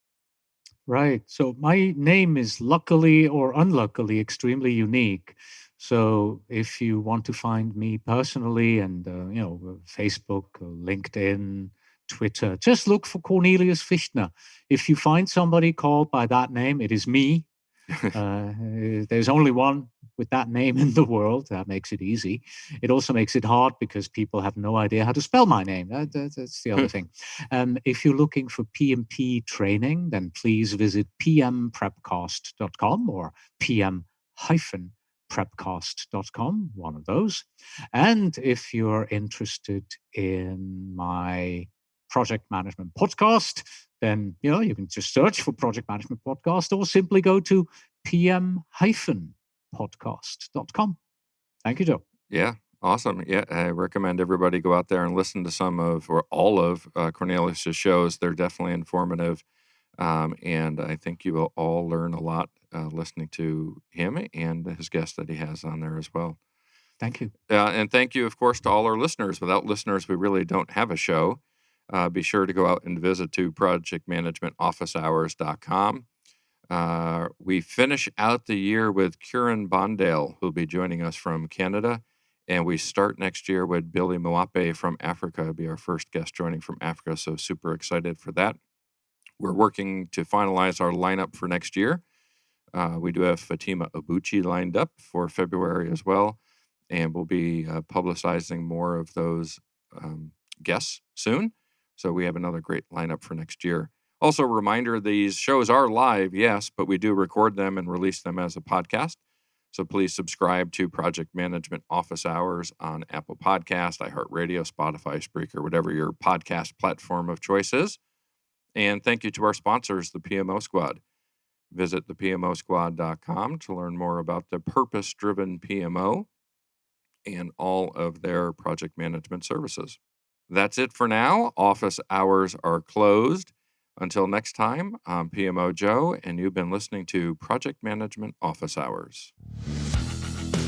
Speaker 3: Right. So my name is luckily or unluckily extremely unique. So if you want to find me personally and, Facebook, LinkedIn, Twitter, just look for Cornelius Fichtner. If you find somebody called by that name, it is me. There's only one with that name in the world. That makes it easy. It also makes it hard because people have no idea how to spell my name. That's the other thing. If you're looking for PMP training, then please visit pmprepcast.com or pm-prepcast.com, one of those. And if you're interested in my project management podcast, then you can just search for Project Management Podcast or simply go to pm-podcast.com. Thank you, Joe.
Speaker 2: Yeah, awesome. Yeah, I recommend everybody go out there and listen to some of or all of Cornelius's shows. They're definitely informative, and I think you will all learn a lot listening to him and his guests that he has on there as well.
Speaker 3: Thank you.
Speaker 2: And thank you, of course, to all our listeners. Without listeners, we really don't have a show. Be sure to go out and visit to projectmanagementofficehours.com. We finish out the year with Kieran Bondale, who'll be joining us from Canada. And we start next year with Billy Mwape from Africa. He'll be our first guest joining from Africa. So super excited for that. We're working to finalize our lineup for next year. We do have Fatima Abuchi lined up for February as well. And we'll be publicizing more of those guests soon. So we have another great lineup for next year. Also, a reminder, these shows are live, yes, but we do record them and release them as a podcast. So please subscribe to Project Management Office Hours on Apple Podcast, iHeartRadio, Spotify, Spreaker, whatever your podcast platform of choice is. And thank you to our sponsors, the PMO Squad. Visit thepmosquad.com to learn more about the purpose-driven PMO and all of their project management services. That's it for now. Office hours are closed. Until next time, I'm PMO Joe, and you've been listening to Project Management Office Hours.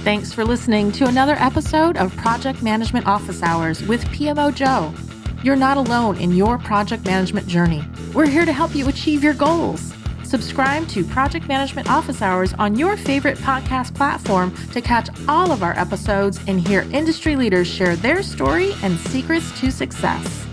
Speaker 1: Thanks for listening to another episode of Project Management Office Hours with PMO Joe. You're not alone in your project management journey. We're here to help you achieve your goals. Subscribe to Project Management Office Hours on your favorite podcast platform to catch all of our episodes and hear industry leaders share their story and secrets to success.